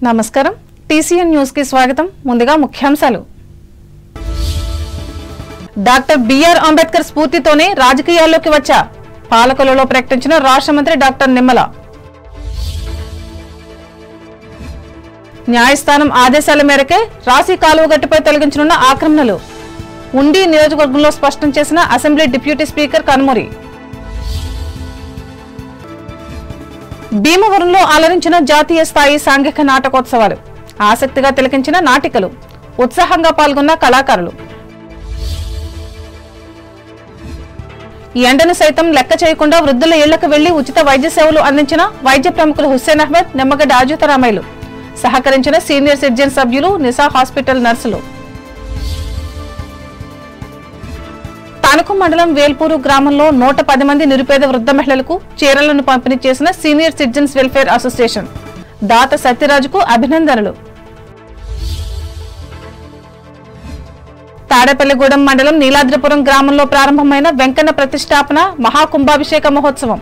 నమస్కారం TCN news కి స్వాగతం ముందుగా ముఖ్యాంశాలు డాక్టర్ బిఆర్ అంబేద్కర్ స్ఫూర్తితోనే రాజకీయాల్లోకి వచ్చా పాలకులలో ప్రకటించిన రాష్ట్ర మంత్రి డాక్టర్ నిమ్మల న్యాయస్థానం ఆదేశాల మేరకే రాశి కాలువగట్టుపై తొలగించనున్న ఆక్రమణలు ఉండి నియోజకవర్గంలో స్పష్టం చేసిన అసెంబ్లీ డిప్యూటీ స్పీకర్ కనుమూరి భీమవరంలో అలరించిన జాతీయ స్థాయి సాంఘిక నాటకోత్సవాలు ఆసక్తిగా తిలకించిన నాటికలు ఉత్సాహంగా పాల్గొన్న కళాకారులు ఎండను సైతం లెక్క చేయకుండా వృద్ధుల ఇళ్లకు వెళ్లి ఉచిత వైద్య సేవలు అందించిన వైద్య ప్రముఖులు హుస్సేన్ అహ్మద్ నిమ్మగడ్డ అజుతరామయ్యలు సహకరించిన సీనియర్ సిటిజన్ సభ్యులు నిసా హాస్పిటల్ నర్సులు తణుకు మండలం వేల్పూరు గ్రామంలో 110 మంది నిరుపేద వృద్ధ మహిళలకు చీరలను పంపిణీ చేసిన సీనియర్ సిటిజన్స్ వెల్ఫేర్ అసోసియేషన్ దాత సత్యరాజుకు అభినందనలు తాడేపల్లిగూడెం మండలం నీలాద్రిపురం గ్రామంలో ప్రారంభమైన వెంకన్న ప్రతిష్టాపన మహాకుంభాభిషేక మహోత్సవం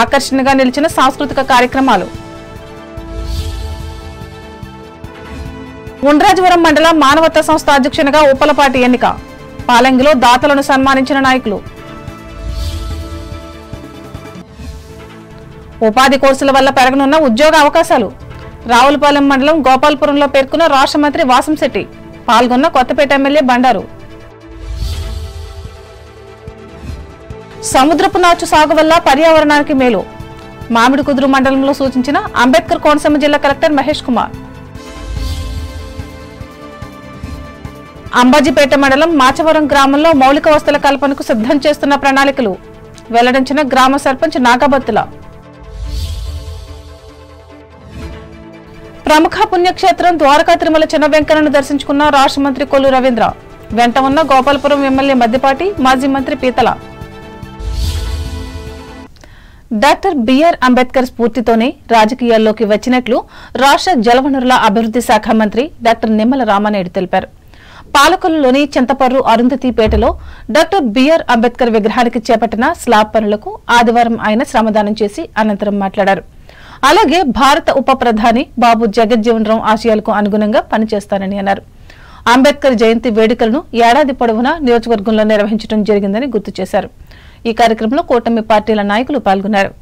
ఆకర్షణగా నిలిచిన సాంస్కృతిక కార్యక్రమాలు ఉండ్రాజవరం మండల మానవతా సంస్థ అధ్యక్షునిగా ఉప్పలపాటి ఎన్నిక పాలంగిలో దాతలను సన్మానించిన నాయకులు ఉపాధి కోర్సుల వల్ల పెరగనున్న ఉద్యోగ అవకాశాలు రావులపాలెం మండలం గోపాల్పురంలో పేర్కొన్న రాష్ట్ర మంత్రి వాసంశెట్టి పాల్గొన్న కొత్తపేట ఎమ్మెల్యే బండారు సముద్రపు నాచు సాగు వల్ల పర్యావరణానికి మేలు మామిడికుదురు మండలంలో సూచించిన అంబేద్కర్ కోనసీమ జిల్లా కలెక్టర్ మహేష్ కుమార్ అంబాజీపేట మండలం మాచవరం గ్రామంలో మౌలిక వసతుల కల్పనకు సిద్ధం చేస్తున్న ప్రణాళికలు వెల్లడించిన గ్రామ సర్పంచ్ నాగబత్తుల ప్రముఖ పుణ్యక్షేత్రం ద్వారకా తిరుమల చిన్న వెంకన్నను దర్శించుకున్న రాష్ట్ర మంత్రి కొల్లు రవీంద్ర వెంట ఉన్న గోపాలపురం ఎమ్మెల్యే మద్దిపాటి మాజీ మంత్రి పీతల డాక్టర్ బిఆర్ అంబేద్కర్ స్ఫూర్తితోనే రాజకీయాల్లోకి వచ్చినట్లు రాష్ట్ర జలవనరుల అభివృద్ధి శాఖ మంత్రి డాక్టర్ నిమ్మల రామానాయుడు తెలిపారు పాలకొల్లులోని చింతపర్రు అరుంధతిపేటలో డాక్టర్ బిఆర్ అంబేద్కర్ విగ్రహానికి చేపట్టిన స్లాబ్ పనులకు ఆదివారం ఆయన శ్రమదానం చేసి అనంతరం మాట్లాడారు అలాగే భారత ఉప ప్రధాని బాబు జగజ్జీవన్ రామ్ ఆశయాలకు అనుగుణంగా పనిచేస్తానని అన్నారు అంబేద్కర్ జయంతి వేడుకలను ఏడాది పొడవునా నియోజకవర్గంలో నిర్వహించడం జరిగిందని గుర్తు చేశారు ఈ కార్యక్రమంలో కూటమి పార్టీల నాయకులు పాల్గొన్నారు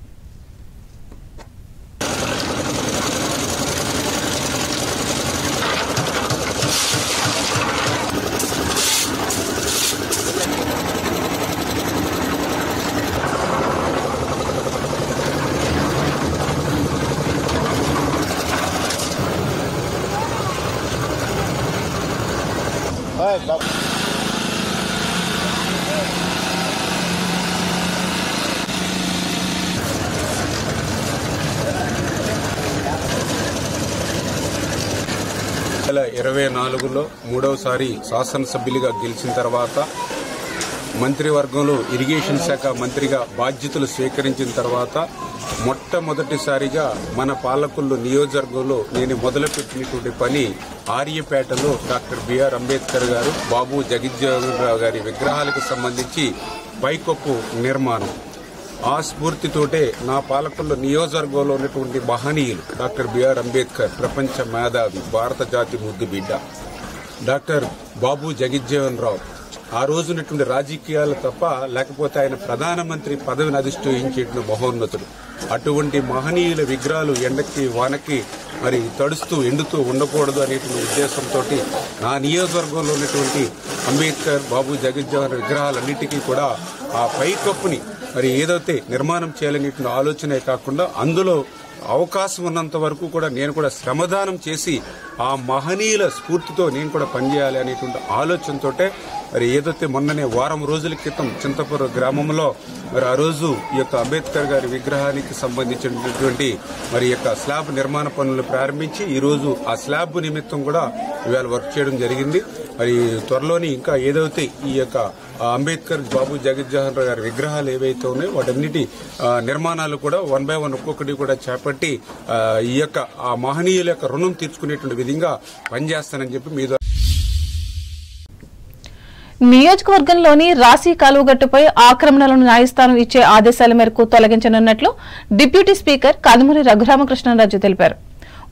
లో మూడవసారి శాసనసభ్యులుగా గెలిచిన తర్వాత మంత్రివర్గంలో ఇరిగేషన్ శాఖ మంత్రిగా బాధ్యతలు స్వీకరించిన తర్వాత మొట్టమొదటిసారిగా మన పాలకొల్లు నియోజకవర్గంలో నేను మొదలుపెట్టినటువంటి పని ఆర్యపేటలో డాక్టర్ బిఆర్ అంబేద్కర్ గారు బాబు జగజ్జీవన్ రామ్ గారి విగ్రహాలకు సంబంధించి పైకప్పు నిర్మాణం ఆ స్ఫూర్తితోటే నా పాలకుల్లో నియోజకవర్గంలో ఉన్నటువంటి మహనీయులు డాక్టర్ బిఆర్ అంబేద్కర్ ప్రపంచ మేధావి భారత జాతి ముద్దు బిడ్డ డాక్టర్ బాబు జగజ్జీవన్ రామ్ ఆ రోజున్నటువంటి రాజకీయాలు తప్ప లేకపోతే ఆయన ప్రధానమంత్రి పదవిని అధిష్ఠించేటువంటి మహోన్నతుడు అటువంటి మహనీయుల విగ్రహాలు ఎండకి వానకి మరి తడుస్తూ ఎండుతూ ఉండకూడదు అనేటువంటి ఉద్దేశంతో నా నియోజకవర్గంలో ఉన్నటువంటి అంబేద్కర్ బాబు జగజ్జీవన్ విగ్రహాలన్నిటికీ కూడా ఆ పైకప్పుని మరి ఏదైతే నిర్మాణం చేయాలనేటువంటి ఆలోచనే కాకుండా అందులో అవకాశం ఉన్నంత వరకు కూడా నేను కూడా శ్రమదానం చేసి ఆ మహనీయుల స్ఫూర్తితో నేను కూడా పనిచేయాలి అనేటువంటి ఆలోచనతోటే మరి ఏదైతే మొన్ననే వారం రోజుల క్రితం చింతపూర్ గ్రామంలో మరి ఆ రోజు ఈ యొక్క అంబేద్కర్ గారి విగ్రహానికి సంబంధించినటువంటి మరి యొక్క స్లాబ్ నిర్మాణ పనులు ప్రారంభించి ఈ రోజు ఆ స్లాబ్ నిమిత్తం కూడా ఇవాళ వర్క్ చేయడం జరిగింది మరి త్వరలోని ఇంకా ఏదైతే ఈ యొక్క అంబేద్కర్ బాబు జగజ్జీవన్ రామ్ గారి విగ్రహాలు ఏవైతే ఉన్నాయో వాటన్నిటి నిర్మాణాలు కూడా 1 by 1 ఒక్కొక్కటి కూడా చేపట్టి ఈ యొక్క ఆ మహనీయుల యొక్క రుణం తీర్చుకునేటువంటి విధంగా పనిచేస్తానని చెప్పి మీద నియోజకవర్గంలోని రాశి కాలువగట్టుపై ఆక్రమణలను న్యాయస్థానం ఇచ్చే ఆదేశాల మేరకు తొలగించనున్నట్లు డిప్యూటీ స్పీకర్ కనుమూరి రఘురామకృష్ణరాజు తెలిపారు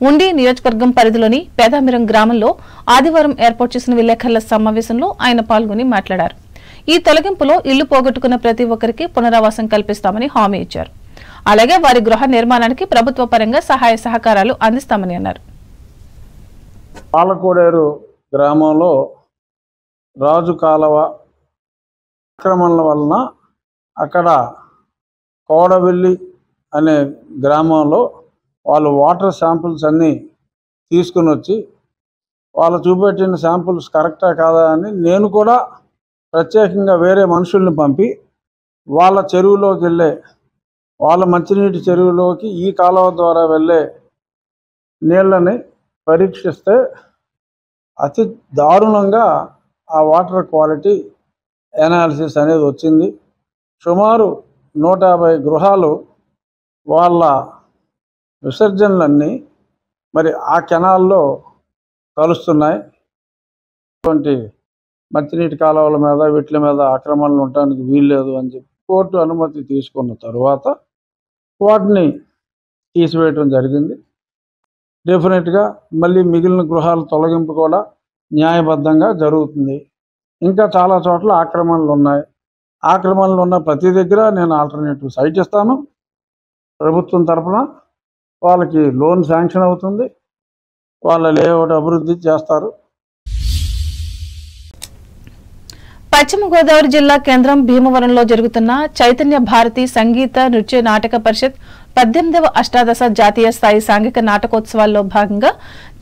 ఉండి నియోజకవర్గం పరిధిలోని పేదామిరం గ్రామంలో ఆదివారం ఏర్పాటు చేసిన విలేకరుల సమావేశంలో ఆయన పాల్గొని మాట్లాడారు. ఈ తొలగింపులో ఇల్లు పోగొట్టుకున్న ప్రతి ఒక్కరికి పునరావాసం కల్పిస్తామని హామీ ఇచ్చారు. అలాగే వారి గృహ నిర్మాణానికి ప్రభుత్వ పరంగా సహాయ సహకారాలు అందిస్తామని అన్నారు. పాలకోడేరు గ్రామంలో రాజు కాలవ ఆక్రమణల వలన అక్కడ కోడవెల్లి అనే గ్రామంలో వాళ్ళు వాటర్ శాంపుల్స్ అన్నీ తీసుకుని వచ్చి వాళ్ళు చూపెట్టిన శాంపుల్స్ కరెక్టా కాదా అని నేను కూడా ప్రత్యేకంగా వేరే మనుషుల్ని పంపి వాళ్ళ చెరువులోకి వెళ్ళే వాళ్ళ మంచినీటి చెరువులోకి ఈ కాలువ ద్వారా వెళ్ళే నీళ్ళని పరీక్షిస్తే అతి దారుణంగా ఆ వాటర్ క్వాలిటీ ఎనాలిసిస్ అనేది వచ్చింది. సుమారు 150 గృహాలు వాళ్ళ విసర్జనలన్నీ మరి ఆ కెనాల్లో కలుస్తున్నాయి. అటువంటి మంచినీటి కాలువల మీద వీటి మీద ఆక్రమణలు ఉండడానికి వీల్లేదు అని చెప్పి కోర్టు అనుమతి తీసుకున్న తరువాత వాటిని తీసివేయటం జరిగింది. డెఫినెట్గా మళ్ళీ మిగిలిన గృహాల తొలగింపు కూడా న్యాయబద్ధంగా జరుగుతుంది. ఇంకా చాలా చోట్ల ఆక్రమణలు ఉన్నాయి. ఆక్రమణలు ఉన్న ప్రతి దగ్గర నేను ఆల్టర్నేటివ్ సైట్ ఇస్తాను. ప్రభుత్వం తరఫున వాళ్ళకి లోన్ శాంక్షన్ అవుతుంది. వాళ్ళ లేఅవుట్ అభివృద్ధి చేస్తారు. పశ్చిమ గోదావరి జిల్లా కేంద్రం భీమవరంలో జరుగుతున్న చైతన్య భారతి సంగీత నృత్య నాటక పరిషత్ 18వ అష్టాదశ జాతీయ స్థాయి సాంఘిక నాటకోత్సవాల్లో భాగంగా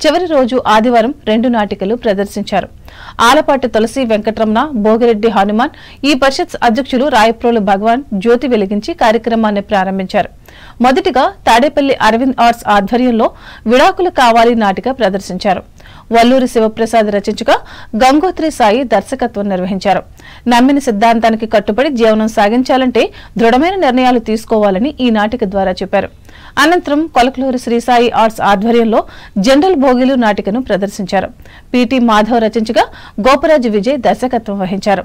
చివరి రోజు ఆదివారం 2 నాటికలు ప్రదర్శించారు. ఆలపాటి తులసి వెంకటరమణ, భోగిరెడ్డి హనుమాన్, ఈ పరిషత్ అధ్యక్షులు రాయప్రోలు భగవాన్ జ్యోతి వెలిగించి కార్యక్రమాన్ని ప్రారంభించారు. మొదటిగా తాడేపల్లి అరవింద్ ఆర్ట్స్ ఆధ్వర్యంలో విడాకులు కావాలి నాటిక ప్రదర్శించారు. వల్లూరి శివప్రసాద్ రచించగా గంగోత్రి సాయి దర్శకత్వం నిర్వహించారు. నమ్మిన సిద్ధాంతానికి కట్టుబడి జీవనం సాగించాలంటే దృఢమైన నిర్ణయాలు తీసుకోవాలని ఈ నాటిక ద్వారా చెప్పారు. అనంతరం కొలకలూరి శ్రీ సాయి ఆర్ట్స్ ఆధ్వర్యంలో జనరల్ భోగిలు నాటికను ప్రదర్శించారు. పిటి మాధవ్ రచించగా గోపరాజు విజయ్ దర్శకత్వం వహించారు.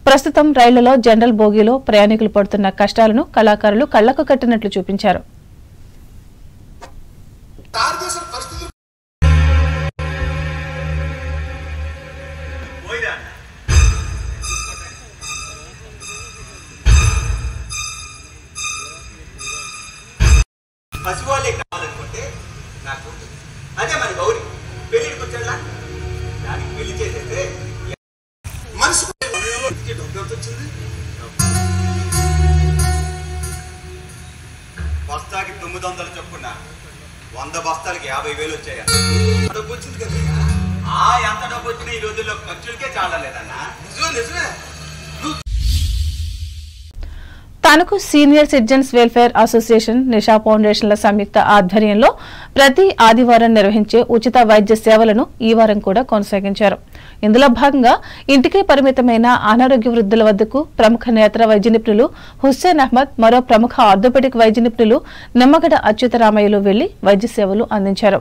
ప్రస్తుతం రైళ్లలో జనరల్ భోగిలో ప్రయాణికులు పడుతున్న కష్టాలను కళాకారులు కళ్లకు కట్టినట్లు చూపించారు. పసివాళ్ళే కావాలనుకుంటే నాకు అదే మరి గౌరీ పెళ్లికి వచ్చాడా దానికి పెళ్లి చేసేస్తే మనసు వచ్చింది. బస్తాకి 900 చొప్పున 100 బస్తాలకి 50,000 వచ్చాయా? డబ్బు వచ్చింది కదా. ఎంత డబ్బు వచ్చినా ఈ రోజుల్లో ఖర్చులకే చాలలేదన్నా. నిజమే. Tanuku senior citizens welfare association, Nisha ఫౌండేషన్ల సంయుక్త ఆధ్వర్యంలో ప్రతి ఆదివారం నిర్వహించే ఉచిత వైద్య సేవలను ఈ వారం కూడా కొనసాగించారు. ఇందులో భాగంగా ఇంటికే పరిమితమైన అనారోగ్య వృద్ధుల వద్దకు ప్రముఖ నేత్ర వైద్య నిపుణులు హుస్సేన్ అహ్మద్, మరో ప్రముఖ ఆర్థోపెడిక్ వైద్య నిపుణులు నిమ్మగడ్డ అచ్యుతరామయ్యలు వెళ్లి వైద్య సేవలు అందించారు.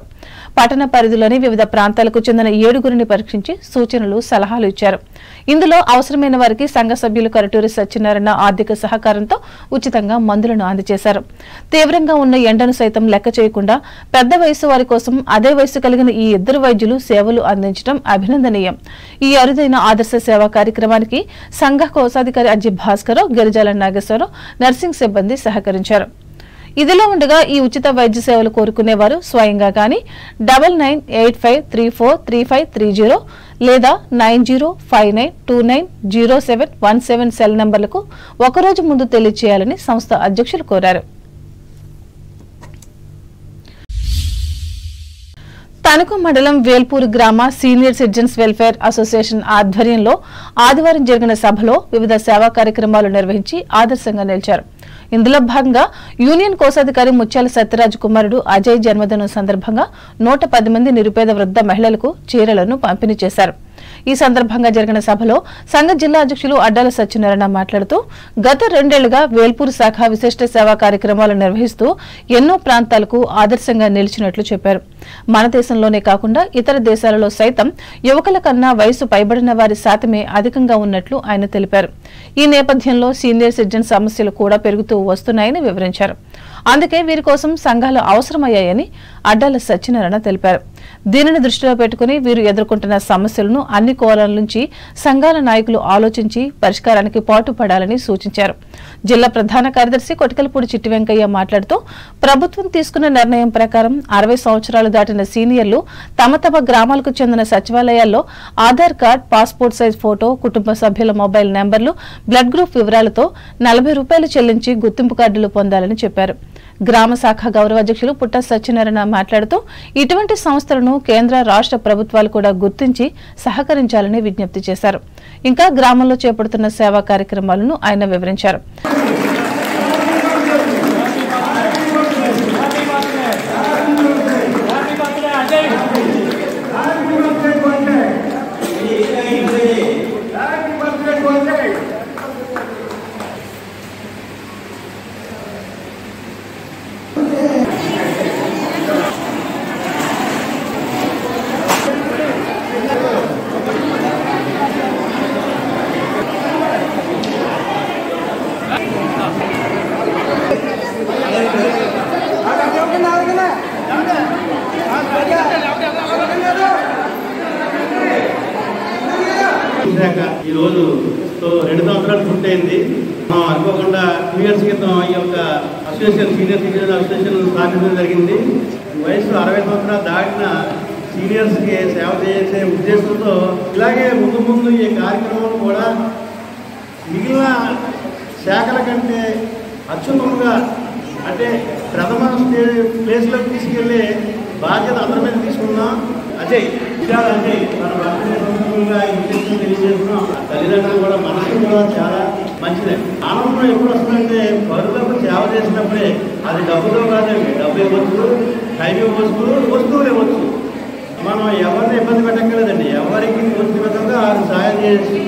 పట్టణ పరిధిలోని వివిధ ప్రాంతాలకు చెందిన 7గురిని పరీక్షించి సూచనలు, సలహాలు ఇచ్చారు. ఇందులో అవసరమైన వారికి సంఘ సభ్యులు కరటూరి సత్యనారాయణ ఆర్థిక సహకారంతో ఉచితంగా మందులను అందజేశారు. తీవ్రంగా ఉన్న ఎండను సైతం లెక్క చేయకుండా పెద్ద వయసు వారి కోసం అదే వయసు కలిగిన ఈ 2 వైద్యులు సేవలు అందించడం అభినందనీయం. ఈ అరుదైన ఆదర్శ సేవా కార్యక్రమానికి సంఘ కోశాధికారి అజ్జి భాస్కరరావు, గిరిజాల నాగేశ్వరరావు, నర్సింగ్ సిబ్బంది సహకరించారు. ఇదిలో ఉండగా ఈ ఉచిత వైద్య సేవలు కోరుకునేవారు స్వయంగా గాని 9985343530 లేదా 9059290717 సెల్ నంబర్లకు ఒకరోజు ముందు తెలియజేయాలని సంస్థ అధ్యక్షులు కోరారు. తణుకు మండలం వేల్పూర్ గ్రామ సీనియర్ సిటిజన్స్ వెల్ఫేర్ అసోసియేషన్ ఆధ్వర్యంలో ఆదివారం జరిగిన సభలో వివిధ సేవా కార్యక్రమాలు నిర్వహించి ఆదర్శంగా నిలిచారు. ఇందులో భాగంగా యూనియన్ కోశాధికారి ముత్యాల సత్యరాజు కుమారుడు అజయ్ జన్మదినం సందర్భంగా 110 మంది నిరుపేద వృద్ధ మహిళలకు చీరలను పంపిణీ చేశారు. ఈ సందర్భంగా జరిగిన సభలో సంఘ జిల్లా అధ్యక్షులు అడ్డాల సత్యనారాయణ మాట్లాడుతూ గత 2 ఏళ్లుగా వేల్పూర్ శాఖ విశిష్ట సేవా కార్యక్రమాలు నిర్వహిస్తూ ఎన్నో ప్రాంతాలకు ఆదర్శంగా నిలిచినట్లు చెప్పారు. మన దేశంలోనే కాకుండా ఇతర దేశాలలో సైతం యువకుల కన్నా వయసు పైబడిన వారి శాతమే అధికంగా ఉన్నట్లు ఆయన తెలిపారు. ఈ నేపథ్యంలో సీనియర్ సిటిజన్ సమస్యలు కూడా పెరుగుతూ వస్తున్నాయని వివరించారు. అందుకే వీరి కోసం సంఘాలు అవసరమయ్యాయని అడ్డాల సత్యనారాయణ తెలిపారు. దీనిని దృష్టిలో పెట్టుకుని వీరు ఎదుర్కొంటున్న సమస్యలను అన్ని కోణాల నుంచి సంఘాల నాయకులు ఆలోచించి పరిష్కారానికి పాటుపడాలని సూచించారు. జిల్లా ప్రధాన కార్యదర్శి కొటికలపూడి చిట్టి వెంకయ్య మాట్లాడుతూ ప్రభుత్వం తీసుకున్న నిర్ణయం ప్రకారం 60 సంవత్సరాలు దాటిన సీనియర్లు తమ తమ గ్రామాలకు చెందిన సచివాలయాల్లో Aadhaar card, passport size photo, కుటుంబ సభ్యుల మొబైల్ నెంబర్లు, బ్లడ్ గ్రూప్ వివరాలతో ₹40 చెల్లించి గుర్తింపు కార్డులు పొందాలని చెప్పారు. గ్రామ శాఖ గౌరవాధ్యక్షులు పుట్ట సత్యనారాయణ మాట్లాడుతూ ఇటువంటి సంస్థలను కేంద్ర, రాష్ట్ర ప్రభుత్వాలు కూడా గుర్తించి సహకరించాలని విజ్ఞప్తి చేశారు. ఇంకా గ్రామంలో చేపడుతున్న సేవా కార్యక్రమాలను ఆయన వివరించారు. ఈ రోజు 2 సంవత్సరాలు పూర్తయింది. అనుకోకుండా 2 ఇయర్స్ క్రితం ఈ యొక్క అసోసియేషన్, సీనియర్ సిటిజన్ అసోసియేషన్ స్థాపించడం జరిగింది. వయసు 60 సంవత్సరాలు దాటిన సీనియర్స్కి సేవ చేసే ఉద్దేశంతో ఇలాగే ముందు ఈ కార్యక్రమం కూడా మిగిలిన శాఖల కంటే అత్యున్నతంగా, అంటే ప్రథమ ప్లేస్లోకి తీసుకెళ్లే బాధ్యత అందరి మీద తీసుకున్నాం. అజయ్ మన భక్తులుగా ఉద్దేశం తెలియజేస్తున్నాం. తల్లిదండ్రులు కూడా మనసు కూడా చాలా మంచిదే. ఆనందం ఎప్పుడు వస్తుందంటే పరులకు సేవ చేసినప్పుడే. అది డబ్బుతో కాదండి, డబ్బు ఇవ్వచ్చు, టైం ఇవ్వచ్చు, వస్తువులు ఇవ్వచ్చు. మనం ఎవరిని ఇబ్బంది పెట్టక్కర్లేదండి. ఎవరికి వచ్చిన విధంగా వారు సాయం చేసి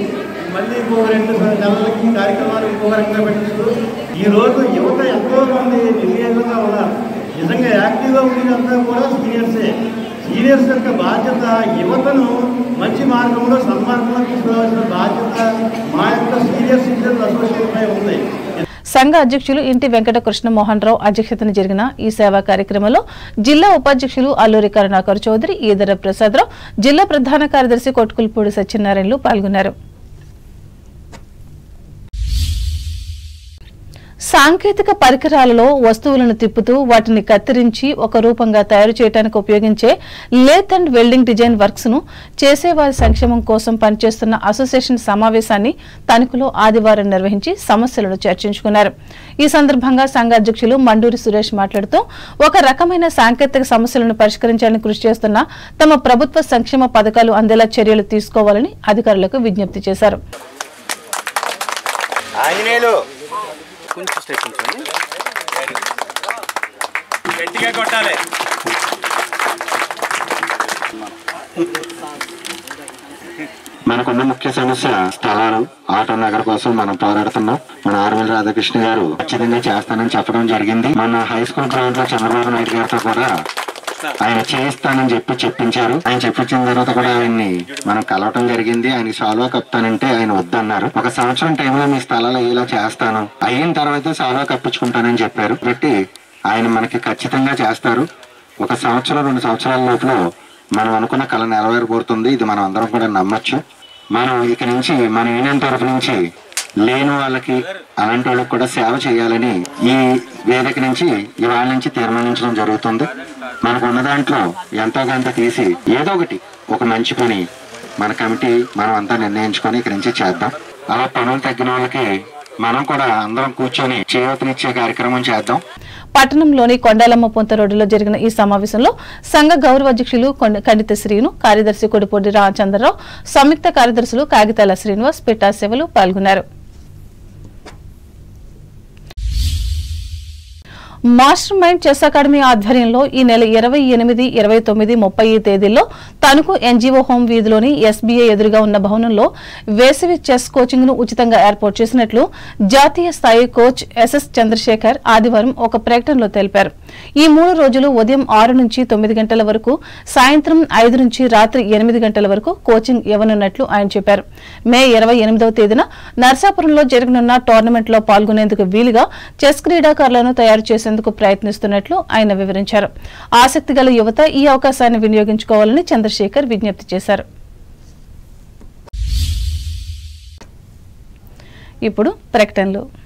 మళ్ళీ ఇంకో 2 నెలలకి కార్యక్రమాలు ఇంకొక రకంగా పెట్టచ్చు. ఈ రోజు యువత ఎంతో మంది నిర్ణయంగా ఉన్నారు. నిజంగా యాక్టివ్గా ఉండేదంతా కూడా సీనియర్సే. సీనియర్స్ యొక్క బాధ్యత యువతను మంచి మార్గంలో, సన్మార్గంలో తీసుకురావాల్సిన బాధ్యత మా యొక్క సీనియర్ సిటిజన్ అసోసియేషన్ ఉంది. సంఘ అధ్యక్షులు ఇంటి వెంకట కృష్ణమోహన్ రావు అధ్యక్షతన జరిగిన ఈ సేవా కార్యక్రమంలో జిల్లా ఉపాధ్యక్షులు అల్లూరి కరుణాకర్ చౌదరి, ఈదర ప్రసాదరావు, జిల్లా ప్రధాన కార్యదర్శి కొట్కుల్పూడి సత్యనారాయణలు పాల్గొన్నారు. సాంకేతిక పరికరాలలో వస్తువులను తిప్పుతూ వాటిని కత్తిరించి ఒక రూపంగా తయారు చేయడానికి ఉపయోగించే lathe and welding design works ను చేసేవారి సంక్షేమం కోసం పనిచేస్తున్న అసోసియేషన్ సమావేశాన్ని తణుకులో ఆదివారం నిర్వహించి సమస్యలను చర్చించుకున్నారు. ఈ సందర్భంగా సంఘ అధ్యక్షులు మండూరి సురేష్ మాట్లాడుతూ ఒక రకమైన సాంకేతిక సమస్యలను పరిష్కరించాలని కృషి చేస్తున్న తమ ప్రభుత్వ సంక్షేమ పథకాలు అందేలా చర్యలు తీసుకోవాలని అధికారులకు విజ్ఞప్తి చేశారు. గట్టిగా కొట్టాలి. మనకున్న ముఖ్య సమస్య స్థలాలు. ఆటో నగర్ కోసం మనం పోరాడుతున్నాం. మన ఆర్మీల రాధాకృష్ణ గారు ఖచ్చితంగా చేస్తానని చెప్పడం జరిగింది. మన హై స్కూల్ గ్రౌండ్ లో చంద్రబాబు నాయుడు గారితో కూడా ఆయన చేయిస్తానని చెప్పించారు. ఆయన చెప్పించిన తర్వాత కూడా ఆయన్ని మనం కలవటం జరిగింది. ఆయనకి సాల్వా కప్తానంటే ఆయన వద్దన్నారు. 1 సంవత్సరం టైంలో మీ స్థలాలు ఇలా చేస్తాను, అయిన తర్వాత సాల్వా కప్పించుకుంటానని చెప్పారు. కాబట్టి ఆయన మనకి ఖచ్చితంగా చేస్తారు. 1 సంవత్సరం 2 సంవత్సరాల లోపల మనం అనుకున్న కళ నెరవేరబోతుంది. ఇది మనం అందరం కూడా నమ్మొచ్చు. మనం ఇక నుంచి మన యూనియన్ తరఫు నుంచి లేని వాళ్ళకి, అలాంటి వాళ్ళకి కూడా సేవ చేయాలని ఈ వేదిక నుంచి ఇవాళ నుంచి తీర్మానించడం జరుగుతుంది. మనకు ఉన్న దాంట్లో ఎంతో కొంత తీసి ఏదో ఒకటి ఒక మంచి పని మన కమిటీ మనం అంతా నిర్ణయించుకొని ఇక్కడి నుంచి చేద్దాం. అలా పనులు తగ్గిన వాళ్ళకి మనం కూడా అందరం కూర్చొని చేయూతనిచ్చే కార్యక్రమం చేద్దాం. పట్టణంలోని కొండాలమ్మ పొంత రోడ్డులో జరిగిన ఈ సమావేశంలో సంఘ గౌరవాధ్యక్షులు కండిత శ్రీను, కార్యదర్శి కొడిపొడి రామచంద్రరావు, సంయుక్త కార్యదర్శులు కాగితాల శ్రీనివాస్, పిట్టా సేవలు పాల్గొన్నారు. మాస్టర్ మైండ్ చెస్ అకాడమీ ఆధ్వర్యంలో ఈ నెల 28, 29, 30 తేదీల్లో తణుకు ఎన్జీఓ హోం వీధిలోని ఎస్బీఐ ఎదురుగా ఉన్న భవనంలో వేసవి చెస్ కోచింగ్ ను ఉచితంగా ఏర్పాటు చేసినట్లు జాతీయ స్థాయి కోచ్ ఎస్ఎస్ చంద్రశేఖర్ ఆదివారం ఒక ప్రకటనలో తెలిపారు. ఈ 3 రోజులు ఉదయం 6 నుంచి 9 గంటల వరకు, సాయంత్రం 5 నుంచి రాత్రి 8 గంటల వరకు కోచింగ్ ఇవ్వనున్నట్లు ఆయన చెప్పారు. మే 28వ తేదీన నర్సాపురంలో జరగనున్న టోర్నమెంట్ లో పాల్గొనేందుకు వీలుగా చెస్ క్రీడాకారులను తయారు చేసేందుకు చేసేందుకు ప్రయత్నిస్తున్నట్లు ఆయన వివరించారు. ఆసక్తి గల యువత ఈ అవకాశాన్ని వినియోగించుకోవాలని చంద్రశేఖర్ విజ్ఞప్తి చేశారు. ఇప్పుడు ప్రకటనలు.